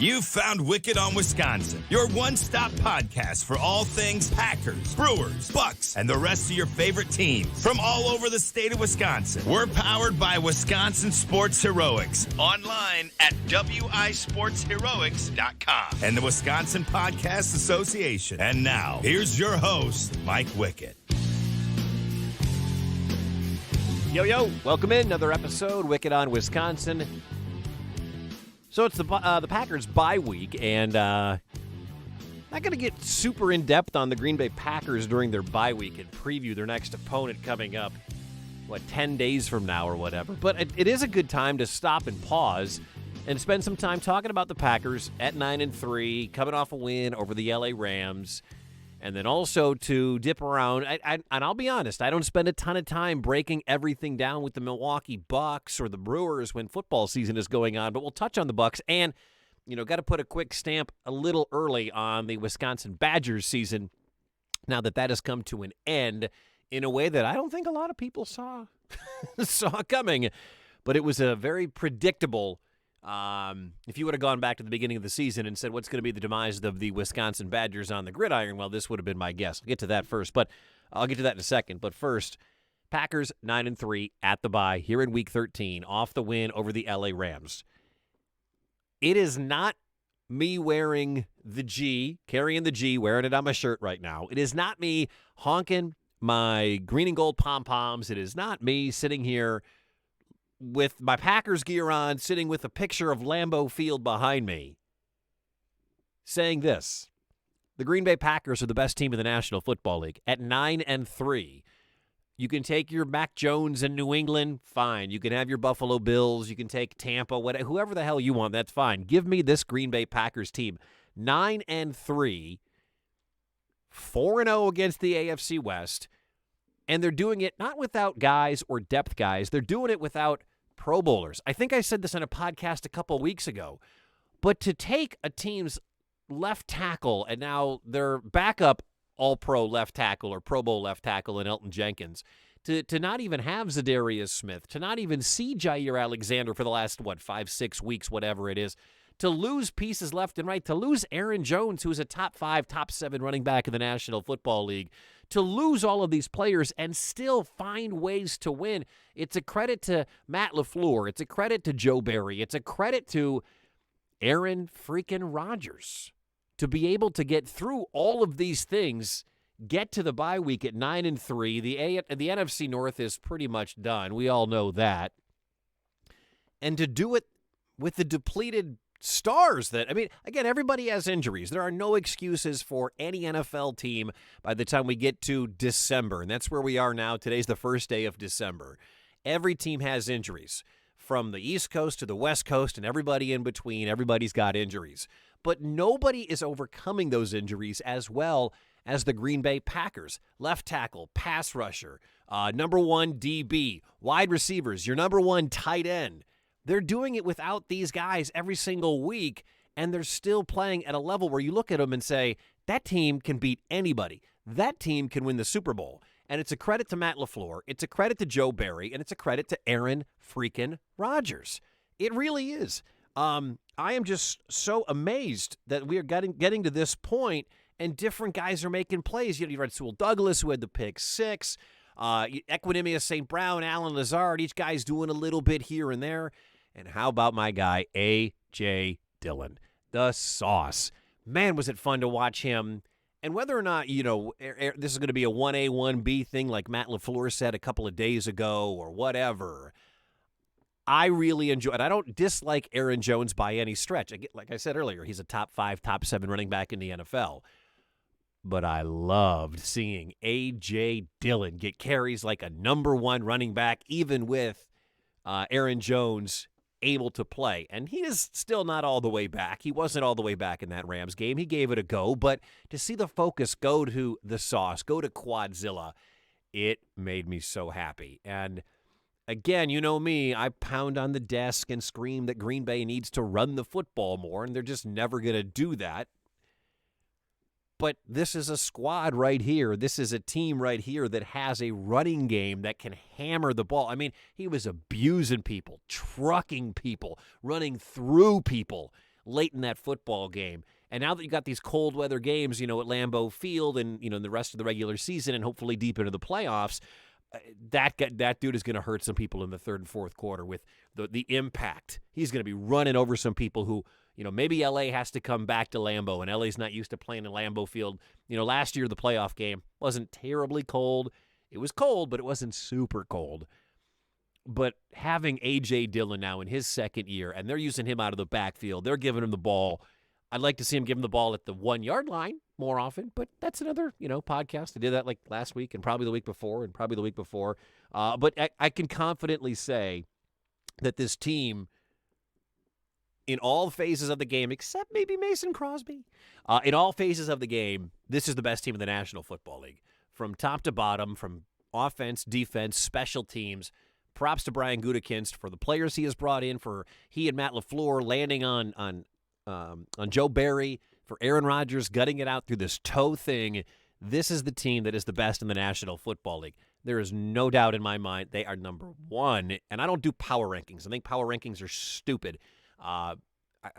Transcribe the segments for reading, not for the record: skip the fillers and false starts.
You've found Wickett on Wisconsin, your one-stop podcast for all things Packers, Brewers, Bucks, and the rest of your favorite teams from all over the state of Wisconsin. We're powered by Wisconsin Sports Heroics, online at wisportsheroics.com and the Wisconsin Podcast Association. And now, here's your host, Mike Wickett. Yo, welcome in. Another episode, Wickett on Wisconsin. So it's the Packers bye week, and not going to get super in-depth on the Green Bay Packers during their bye week and preview their next opponent coming up, 10 days from now or whatever. But it is a good time to stop and pause and spend some time talking about the Packers at 9-3, coming off a win over the LA Rams, and then also to dip around. And I'll be honest, I don't spend a ton of time breaking everything down with the Milwaukee Bucks or the Brewers when football season is going on, but we'll touch on the Bucks and, got to put a quick stamp a little early on the Wisconsin Badgers season now that has come to an end in a way that I don't think a lot of people saw coming. But it was a very predictable. If you would have gone back to the beginning of the season and said, what's going to be the demise of the Wisconsin Badgers on the gridiron, well, this would have been my guess. I'll get to that first, but I'll get to that in a second. But first, Packers 9-3 at the bye here in Week 13, off the win over the LA Rams. It is not me wearing the G, carrying the G, wearing it on my shirt right now. It is not me honking my green and gold pom-poms. It is not me sitting here with my Packers gear on, sitting with a picture of Lambeau Field behind me, saying this: the Green Bay Packers are the best team in the National Football League at 9-3. You can take your Mac Jones in New England, fine. You can have your Buffalo Bills. You can take Tampa, whatever, whoever the hell you want, that's fine. Give me this Green Bay Packers team, 9-3, 4-0 against the AFC West, and they're doing it not without guys or depth guys. They're doing it without Pro Bowlers. I think I said this on a podcast a couple weeks ago, but to take a team's left tackle and now their backup all-pro left tackle or Pro Bowl left tackle in Elton Jenkins, to not even have Zadarius Smith, to not even see Jair Alexander for the last, 5-6 weeks, whatever it is, to lose pieces left and right, to lose Aaron Jones, who is a top 5, top 7 running back in the National Football League, to lose all of these players and still find ways to win. It's a credit to Matt LaFleur. It's a credit to Joe Barry. It's a credit to Aaron freaking Rodgers to be able to get through all of these things, get to the bye week at 9-3. The NFC North is pretty much done. We all know that. And to do it with the depleted stars again, everybody has injuries. There are no excuses for any NFL team by the time we get to December, and that's where we are now. Today's the first day of December. Every team has injuries, from the East Coast to the West Coast, and everybody in between. Everybody's got injuries. But nobody is overcoming those injuries as well as the Green Bay Packers. Left tackle, pass rusher, number 1 DB, wide receivers, your number 1 tight end. They're doing it without these guys every single week, and they're still playing at a level where you look at them and say, that team can beat anybody. That team can win the Super Bowl. And it's a credit to Matt LaFleur. It's a credit to Joe Barry, and it's a credit to Aaron freaking Rodgers. It really is. I am just so amazed that we are getting to this point, and different guys are making plays. You had Sewell Douglas, who had the pick 6. Equanimous St. Brown, Alan Lazard, each guy's doing a little bit here and there. And how about my guy, A.J. Dillon, the sauce? Man, was it fun to watch him. And whether or not, this is going to be a 1A, 1B thing like Matt LaFleur said a couple of days ago or whatever, I really enjoy it. I don't dislike Aaron Jones by any stretch. Like I said earlier, he's a top 5, top 7 running back in the NFL. But I loved seeing A.J. Dillon get carries like a number 1 running back, even with Aaron Jones able to play. And he is still not all the way back. He wasn't all the way back in that Rams game. He gave it a go. But to see the focus go to the sauce, go to Quadzilla, it made me so happy. And again, you know me, I pound on the desk and scream that Green Bay needs to run the football more, and they're just never going to do that. But this is a squad right here. This is a team right here that has a running game that can hammer the ball. I mean, he was abusing people, trucking people, running through people. late in that football game. And now that you got these cold weather games, at Lambeau Field and, in the rest of the regular season and hopefully deep into the playoffs, that dude is going to hurt some people in the third and fourth quarter with the impact. He's going to be running over some people who, maybe LA has to come back to Lambeau, and LA's not used to playing in Lambeau Field. Last year the playoff game wasn't terribly cold. It was cold, but it wasn't super cold. But having A.J. Dillon now in his second year, and they're using him out of the backfield, they're giving him the ball. I'd like to see him give him the ball at the 1-yard line more often, but that's another, podcast. I did that like last week and probably the week before and probably the week before. But I can confidently say that this team, in all phases of the game, except maybe Mason Crosby, in all phases of the game, this is the best team in the National Football League. From top to bottom, from offense, defense, special teams. Props to Brian Gutekunst for the players he has brought in, for he and Matt LaFleur landing on Joe Barry, for Aaron Rodgers gutting it out through this toe thing. This is the team that is the best in the National Football League. There is no doubt in my mind they are number one, and I don't do power rankings. I think power rankings are stupid.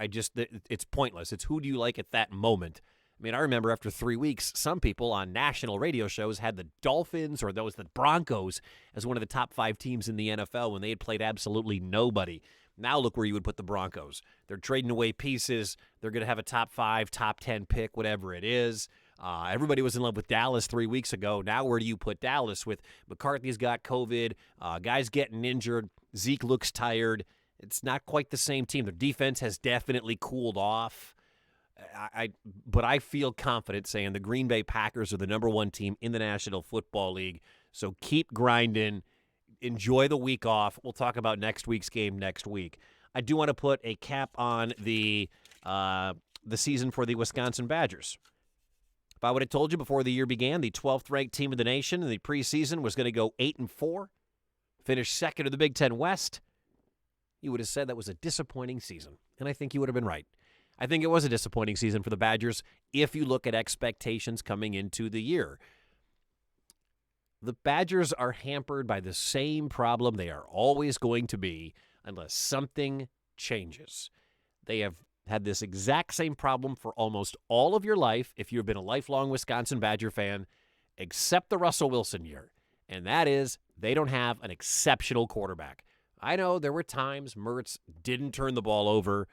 It's pointless. It's who do you like at that moment. I mean, I remember after 3 weeks, some people on national radio shows had the Dolphins or the Broncos as one of the top 5 teams in the NFL when they had played absolutely nobody. Now look where you would put the Broncos. They're trading away pieces. They're going to have a top 5, top 10 pick, whatever it is. Everybody was in love with Dallas 3 weeks ago. Now where do you put Dallas with McCarthy's got COVID, guys getting injured, Zeke looks tired. It's not quite the same team. Their defense has definitely cooled off. But I feel confident saying the Green Bay Packers are the number 1 team in the National Football League. So keep grinding. Enjoy the week off. We'll talk about next week's game next week. I do want to put a cap on the season for the Wisconsin Badgers. If I would have told you before the year began, the 12th ranked team in the nation in the preseason was going to go 8-4, finish second in the Big Ten West, you would have said that was a disappointing season. And I think you would have been right. I think it was a disappointing season for the Badgers if you look at expectations coming into the year. The Badgers are hampered by the same problem they are always going to be unless something changes. They have had this exact same problem for almost all of your life if you've been a lifelong Wisconsin Badger fan, except the Russell Wilson year. And that is they don't have an exceptional quarterback. I know there were times Mertz didn't turn the ball over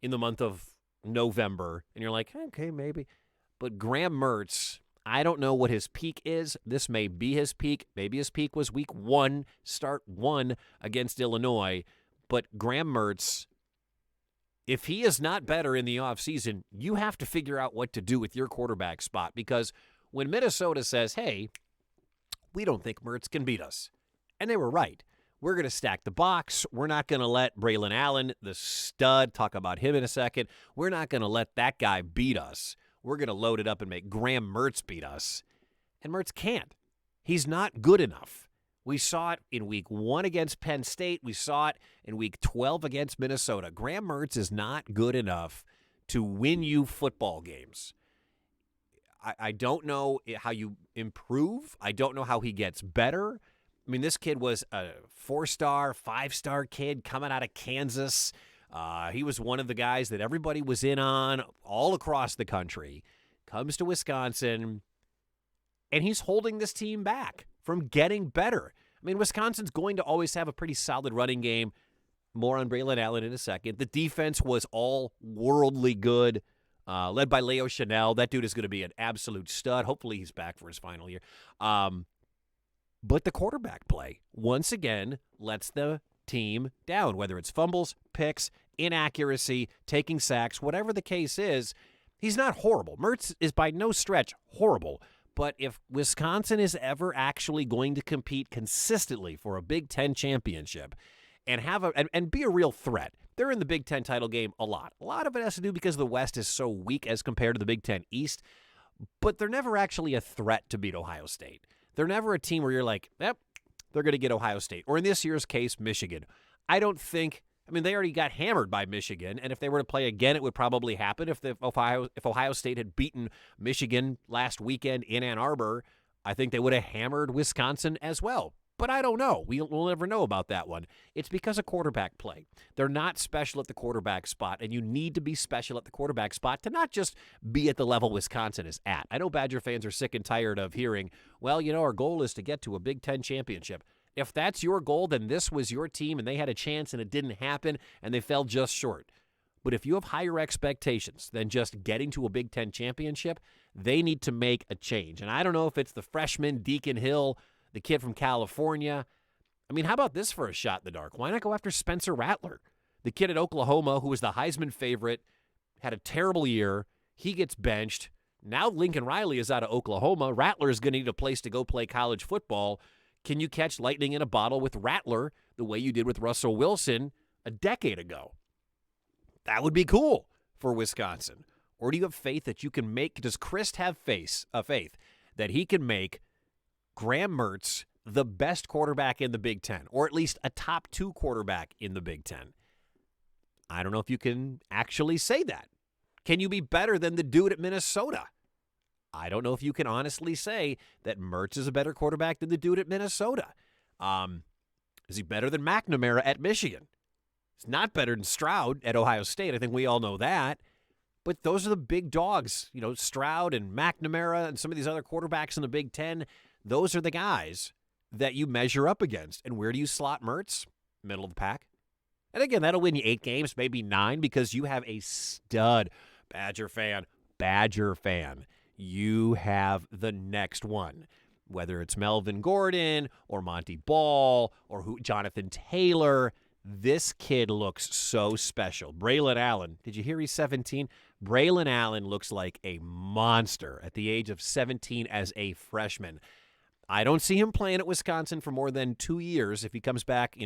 in the month of November, and you're like, okay, maybe. But Graham Mertz, I don't know what his peak is. This may be his peak. Maybe his peak was week 1, start 1 against Illinois. But Graham Mertz, if he is not better in the offseason, you have to figure out what to do with your quarterback spot. Because when Minnesota says, hey, we don't think Mertz can beat us, and they were right. We're going to stack the box. We're not going to let Braylon Allen, the stud, talk about him in a second. We're not going to let that guy beat us. We're going to load it up and make Graham Mertz beat us. And Mertz can't. He's not good enough. We saw it in week 1 against Penn State. We saw it in week 12 against Minnesota. Graham Mertz is not good enough to win you football games. I don't know how you improve. I don't know how he gets better. I mean, this kid was a 4-star, 5-star kid coming out of Kansas. He was one of the guys that everybody was in on all across the country. Comes to Wisconsin, and he's holding this team back from getting better. I mean, Wisconsin's going to always have a pretty solid running game. More on Braylon Allen in a second. The defense was all worldly good, led by Leo Chanel. That dude is going to be an absolute stud. Hopefully he's back for his final year. But the quarterback play, once again, lets the team down, whether it's fumbles, picks, inaccuracy, taking sacks, whatever the case is. He's not horrible. Mertz is by no stretch horrible. But if Wisconsin is ever actually going to compete consistently for a Big Ten championship and and be a real threat, they're in the Big Ten title game a lot. A lot of it has to do because the West is so weak as compared to the Big Ten East. But they're never actually a threat to beat Ohio State. They're never a team where you're like, yep, they're going to get Ohio State. Or in this year's case, Michigan. They already got hammered by Michigan, and if they were to play again, it would probably happen. If Ohio State had beaten Michigan last weekend in Ann Arbor, I think they would have hammered Wisconsin as well. But I don't know. We'll never know about that one. It's because of quarterback play. They're not special at the quarterback spot, and you need to be special at the quarterback spot to not just be at the level Wisconsin is at. I know Badger fans are sick and tired of hearing, well, our goal is to get to a Big Ten championship. If that's your goal, then this was your team, and they had a chance, and it didn't happen, and they fell just short. But if you have higher expectations than just getting to a Big Ten championship, they need to make a change. And I don't know if it's the freshman, Deacon Hill, the kid from California. I mean, how about this for a shot in the dark? Why not go after Spencer Rattler? The kid at Oklahoma who was the Heisman favorite, had a terrible year. He gets benched. Now Lincoln Riley is out of Oklahoma. Rattler is going to need a place to go play college football. Can you catch lightning in a bottle with Rattler the way you did with Russell Wilson a decade ago? That would be cool for Wisconsin. Or do you have faith that you can make, does Chris have faith that he can make Graham Mertz the best quarterback in the Big Ten, or at least a top 2 quarterback in the Big Ten? I don't know if you can actually say that. Can you be better than the dude at Minnesota? I don't know if you can honestly say that Mertz is a better quarterback than the dude at Minnesota. Is he better than McNamara at Michigan? He's not better than Stroud at Ohio State. I think we all know that. But those are the big dogs. Stroud and McNamara and some of these other quarterbacks in the Big Ten, those are the guys that you measure up against. And where do you slot Mertz? Middle of the pack. And again, that'll win you 8 games, maybe 9, because you have a stud Badger fan. You have the next one. Whether it's Melvin Gordon or Monty Ball or Jonathan Taylor, this kid looks so special. Braylon Allen, did you hear he's 17? Braylon Allen looks like a monster at the age of 17 as a freshman. I don't see him playing at Wisconsin for more than 2 years. If he comes back,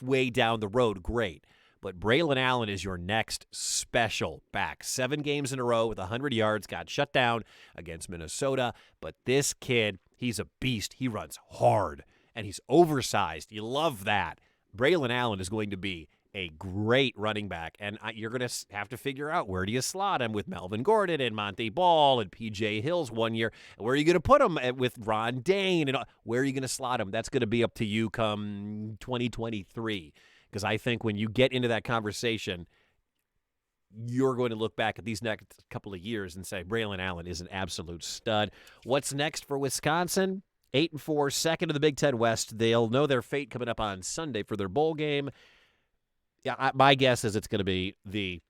way down the road, great. But Braylon Allen is your next special back. 7 games in a row with 100 yards, got shut down against Minnesota. But this kid, he's a beast. He runs hard, and he's oversized. You love that. Braylon Allen is going to be a great running back, and you're going to have to figure out where do you slot him with Melvin Gordon and Monty Ball and P.J. Hills one year. Where are you going to put him with Ron Dane? And where are you going to slot him? That's going to be up to you come 2023, because I think when you get into that conversation, you're going to look back at these next couple of years and say, Braylon Allen is an absolute stud. What's next for Wisconsin? 8-4, second of the Big Ten West. They'll know their fate coming up on Sunday for their bowl game. Yeah, my guess is it's going to be the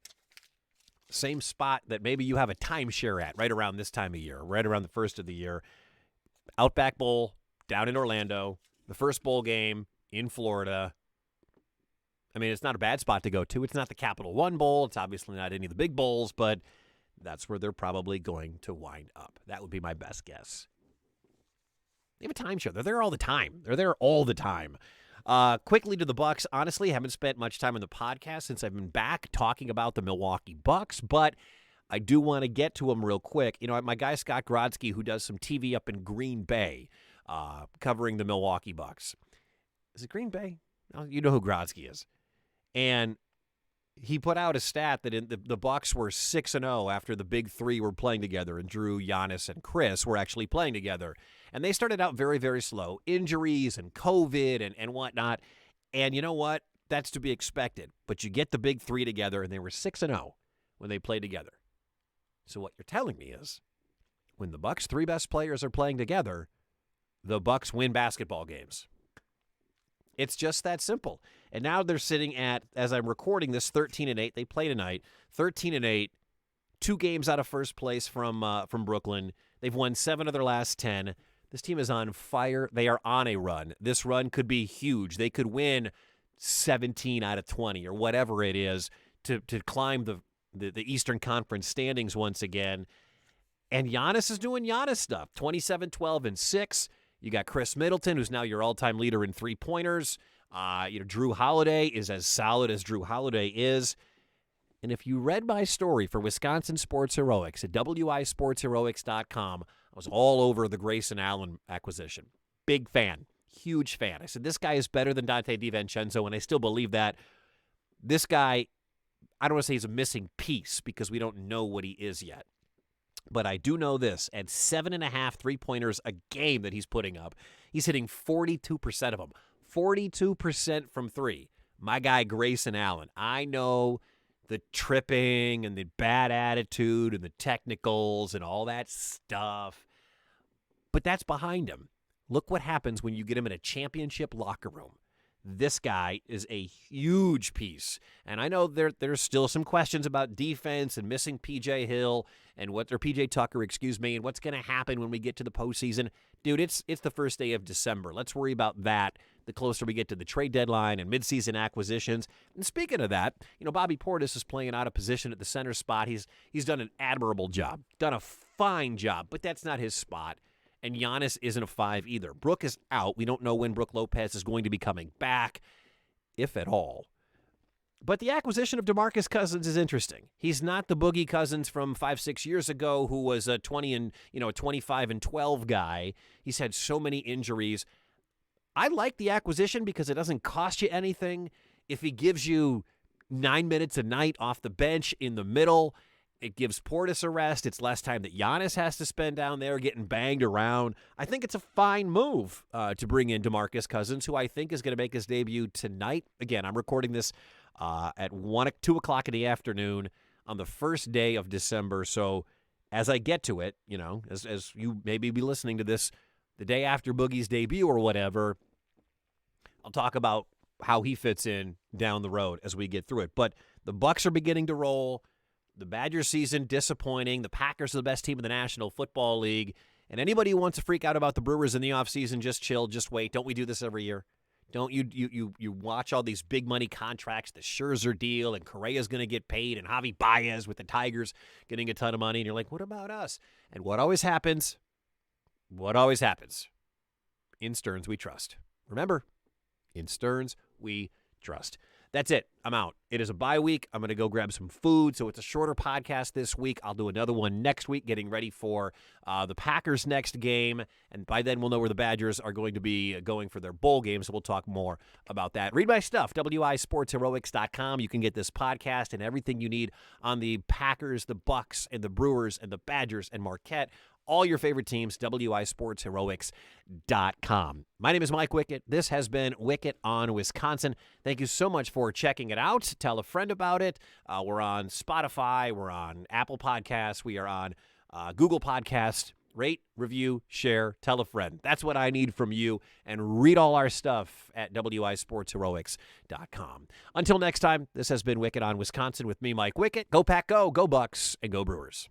same spot that maybe you have a timeshare at right around this time of year, right around the first of the year. Outback Bowl down in Orlando, the first bowl game in Florida. I mean, it's not a bad spot to go to. It's not the Capital One Bowl. It's obviously not any of the big bowls, but that's where they're probably going to wind up. That would be my best guess. They have a timeshare. They're there all the time. Quickly to the Bucks. Honestly, haven't spent much time on the podcast since I've been back talking about the Milwaukee Bucks, but I do want to get to them real quick. My guy Scott Grodzki, who does some TV up in Green Bay, covering the Milwaukee Bucks. Is it Green Bay? Oh, you know who Grodzki is. And he put out a stat that the Bucks were 6-0 after the big three were playing together, and Drew, Giannis, and Chris were actually playing together. And they started out very, very slow. Injuries and COVID and whatnot. And you know what? That's to be expected. But you get the big three together, and they were 6-0 when they played together. So what you're telling me is when the Bucks' 3 best players are playing together, the Bucks win basketball games. It's just that simple. And now they're sitting at, as I'm recording this, 13-8. They play tonight, 13-8, 2 games out of first place from Brooklyn. They've won 7 of their last 10. This team is on fire. They are on a run. This run could be huge. They could win 17 out of 20 or whatever it is to climb the Eastern Conference standings once again. And Giannis is doing Giannis stuff. 27, 12, and 6. You got Chris Middleton, who's now your all-time leader in three-pointers. Drew Holiday is as solid as Drew Holiday is. And if you read my story for Wisconsin Sports Heroics at wisportsheroics.com, I was all over the Grayson Allen acquisition. Big fan. Huge fan. I said, this guy is better than Dante DiVincenzo, and I still believe that. This guy, I don't want to say he's a missing piece because we don't know what he is yet. But I do know this, at 7.5 three-pointers a game that he's putting up, he's hitting 42% of them. 42% from three. My guy Grayson Allen. I know the tripping and the bad attitude and the technicals and all that stuff, but that's behind him. Look what happens when you get him in a championship locker room. This guy is a huge piece. And I know there's still some questions about defense and missing PJ Hill and PJ Tucker, and what's going to happen when we get to the postseason. Dude, it's the first day of December. Let's worry about that the closer we get to the trade deadline and midseason acquisitions. And speaking of that, Bobby Portis is playing out of position at the center spot. He's done an admirable job, done a fine job, but that's not his spot. And Giannis isn't a 5 either. Brook is out. We don't know when Brook Lopez is going to be coming back, if at all. But the acquisition of DeMarcus Cousins is interesting. He's not the Boogie Cousins from 5-6 years ago who was a 25-12 guy. He's had so many injuries. I like the acquisition because it doesn't cost you anything. If he gives you 9 minutes a night off the bench in the middle, it gives Portis a rest. It's less time that Giannis has to spend down there getting banged around. I think it's a fine move to bring in DeMarcus Cousins, who I think is going to make his debut tonight. Again, I'm recording this at 2 o'clock in the afternoon on the first day of December. So as I get to it, as you maybe be listening to this the day after Boogie's debut or whatever, I'll talk about how he fits in down the road as we get through it. But the Bucks are beginning to roll. The Badgers season disappointing. The Packers are the best team in the National Football League. And anybody who wants to freak out about the Brewers in the offseason, just chill, just wait. Don't we do this every year? Don't you watch all these big money contracts, the Scherzer deal, and Correa's going to get paid, and Javi Baez with the Tigers getting a ton of money, and you're like, what about us? And what always happens? In Stearns, we trust. Remember, in Stearns, we trust. That's it. I'm out. It is a bye week. I'm going to go grab some food, so it's a shorter podcast this week. I'll do another one next week, getting ready for the Packers' next game, and by then we'll know where the Badgers are going to be going for their bowl game, so we'll talk more about that. Read my stuff, wisportsheroics.com. You can get this podcast and everything you need on the Packers, the Bucks, and the Brewers, and the Badgers, and Marquette. All your favorite teams, wisportsheroics.com. My name is Mike Wickett. This has been Wickett on Wisconsin. Thank you so much for checking it out. Tell a friend about it. We're on Spotify. We're on Apple Podcasts. We are on Google Podcasts. Rate, review, share, tell a friend. That's what I need from you. And read all our stuff at wisportsheroics.com. Until next time, this has been Wickett on Wisconsin with me, Mike Wickett. Go Pack, go Bucks, and go Brewers.